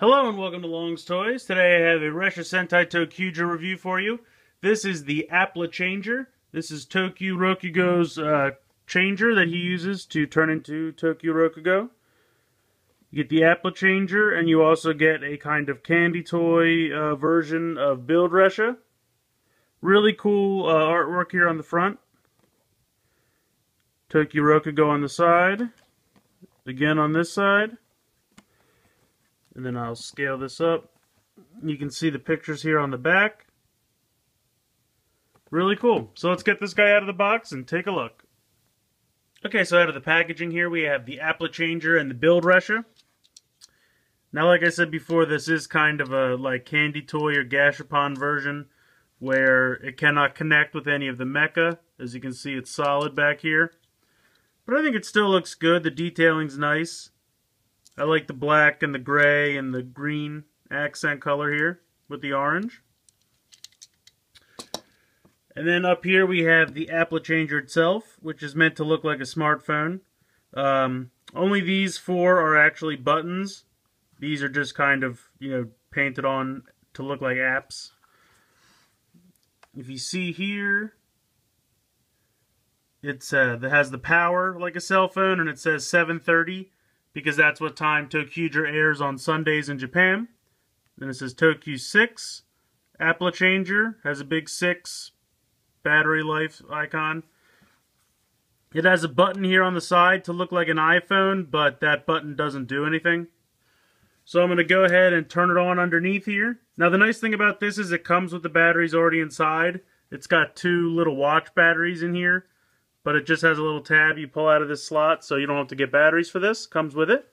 Hello and welcome to Long's Toys. Today I have a Ressha Sentai Tokkyuger review for you. This is the Applichanger. This is Tokkyuger's changer that he uses to turn into Tokkyuger. You get the Applichanger, and you also get a kind of candy toy version of Build Ressha. Really cool artwork here on the front. Tokkyuger on the side. Again on this side. And then I'll scale this up. You can see the pictures here on the back. Really cool. So let's get this guy out of the box and take a look. Okay, so out of the packaging here we have the Applichanger and the Build Ressha. Now, like I said before, this is kind of a like candy toy or gashapon version where it cannot connect with any of the mecha. As you can see, it's solid back here. But I think it still looks good. The detailing's nice. I like the black and the gray and the green accent color here with the orange. And then up here we have the Applichanger itself, which is meant to look like a smartphone. Only these four are actually buttons. These are just kind of, painted on to look like apps. If you see here, it has the power like a cell phone, and it says 7:30. Because that's what time Tokkyuger airs on Sundays in Japan. Then it says Tokkyu 6. Applichanger has a big 6 battery life icon. It has a button here on the side to look like an iPhone, but that button doesn't do anything. So I'm going to go ahead and turn it on underneath here. Now the nice thing about this is it comes with the batteries already inside. It's got 2 little watch batteries in here. But it just has a little tab you pull out of this slot, so you don't have to get batteries for this. Comes with it.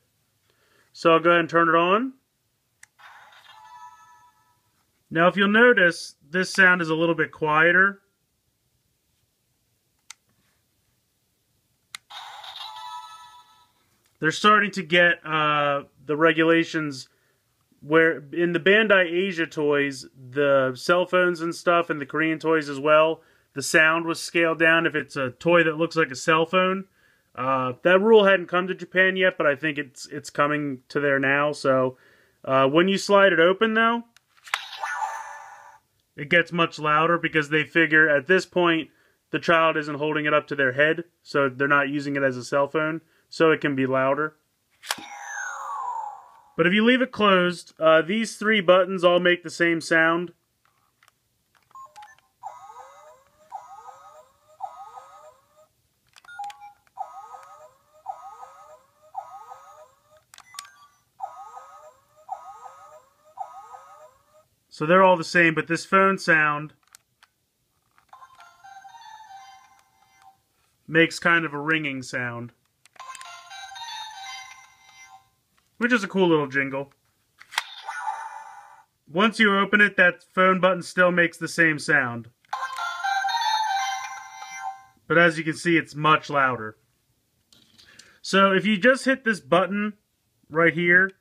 So I'll go ahead and turn it on. Now if you'll notice, this sound is a little bit quieter. They're starting to get the regulations where in the Bandai Asia toys, the cell phones and stuff, and the Korean toys as well, the sound was scaled down if it's a toy that looks like a cell phone. That rule hadn't come to Japan yet, but I think it's coming to there now. So when you slide it open, though, it gets much louder because they figure at this point the child isn't holding it up to their head, so they're not using it as a cell phone, so it can be louder. But if you leave it closed, these 3 buttons all make the same sound. So they're all the same, but this phone sound makes kind of a ringing sound, which is a cool little jingle. Once you open it, that phone button still makes the same sound. But as you can see, it's much louder. So if you just hit this button right here,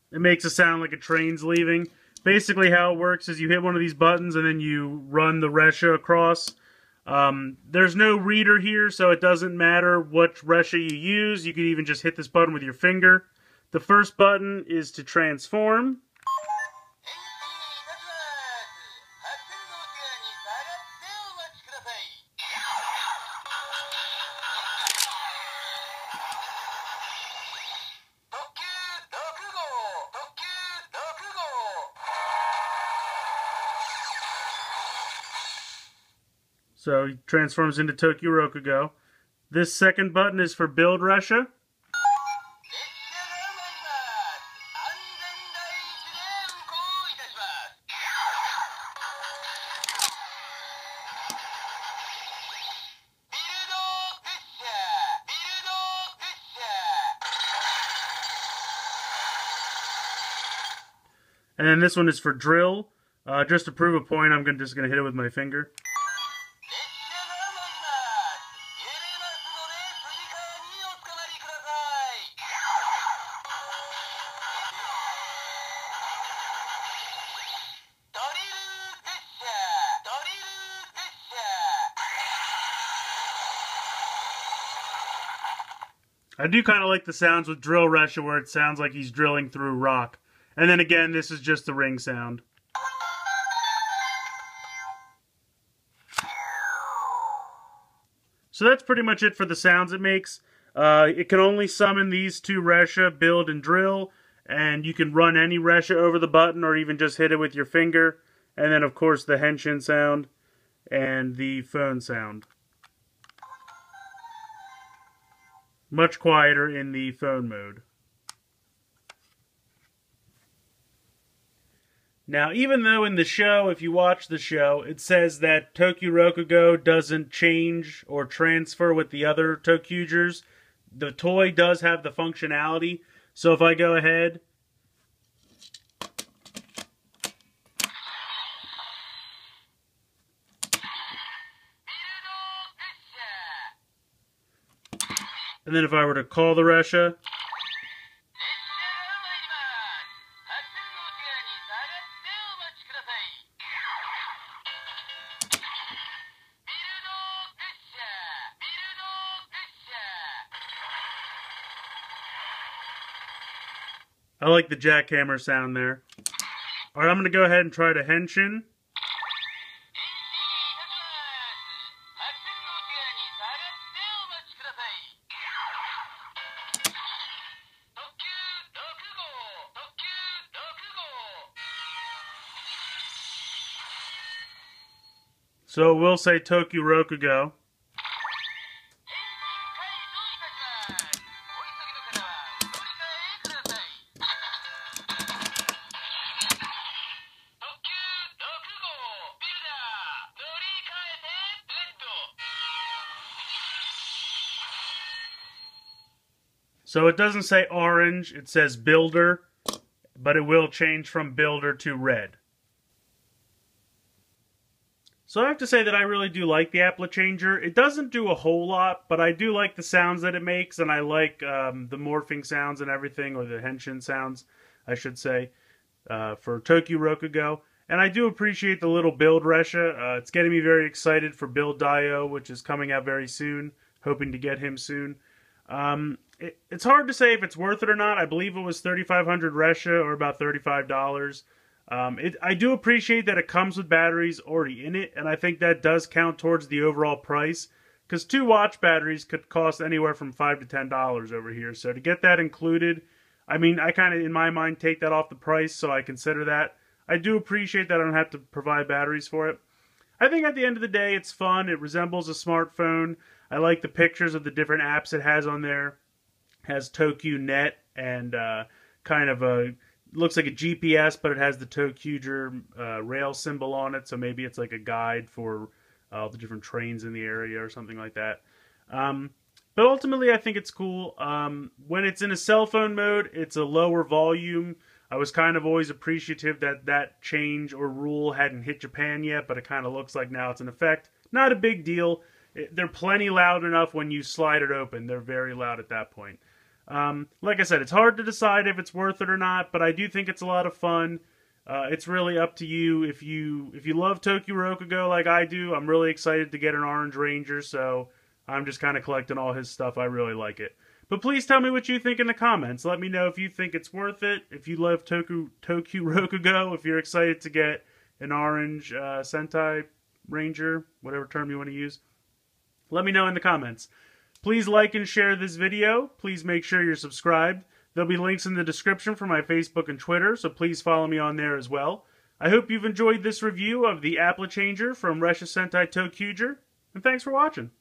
it makes a sound like a train's leaving. Basically how it works is you hit one of these buttons and then you run the Ressha across. There's no reader here, so it doesn't matter which Ressha you use. You could even just hit this button with your finger. The first button is to transform. So he transforms into Tokkyuger. This second button is for Build Ressha. And then this one is for Drill. Just to prove a point, I'm just going to hit it with my finger. I do kind of like the sounds with Drill Ressha where it sounds like he's drilling through rock. And then again, this is just the ring sound. So that's pretty much it for the sounds it makes. It can only summon these two Ressha, build and drill, and you can run any Ressha over the button or even just hit it with your finger. And then of course the henshin sound and the phone sound. Much quieter in the phone mode. Now, even though in the show, if you watch the show, it says that Tokkyuger doesn't change or transfer with the other Tokkyugers, the toy does have the functionality. So if I go ahead, and then if I were to call the Ressha, I like the jackhammer sound there. Alright, I'm going to go ahead and try to henshin. So we'll say Tokkyuger. So it doesn't say orange, it says builder, but it will change from builder to red. So I have to say that I really do like the Applichanger. It doesn't do a whole lot, but I do like the sounds that it makes, and I like the morphing sounds and everything, or the henshin sounds, I should say, for Tokkyuger. And I do appreciate the little build Ressha. It's getting me very excited for Build Dio, which is coming out very soon. Hoping to get him soon. It's hard to say if it's worth it or not. I believe it was 3,500 Ressha, or about $35. I do appreciate that it comes with batteries already in it, and I think that does count towards the overall price, because 2 watch batteries could cost anywhere from $5 to $10 over here. So to get that included, I mean, I kind of, in my mind, take that off the price, so I consider that. I do appreciate that I don't have to provide batteries for it. I think at the end of the day, it's fun. It resembles a smartphone. I like the pictures of the different apps it has on there. It has TokyuNet and kind of a, looks like a GPS, but it has the Tokkyuger rail symbol on it, so maybe it's like a guide for all the different trains in the area or something like that. But ultimately, I think it's cool. When it's in a cell phone mode, it's a lower volume. I was kind of always appreciative that that change or rule hadn't hit Japan yet, but it kind of looks like now it's in effect. Not a big deal. They're plenty loud enough when you slide it open. They're very loud at that point. Like I said, it's hard to decide if it's worth it or not, but I do think it's a lot of fun. It's really up to you. If you love Tokkyuger like I do, I'm really excited to get an Orange Ranger, so I'm just kind of collecting all his stuff. I really like it. But please tell me what you think in the comments. Let me know if you think it's worth it, if you love Tokkyuger, if you're excited to get an Orange Sentai Ranger, whatever term you want to use. Let me know in the comments. Please like and share this video. Please make sure you're subscribed. There'll be links in the description for my Facebook and Twitter, so please follow me on there as well. I hope you've enjoyed this review of the Applichanger from Ressha Sentai Tokkyuger, and thanks for watching.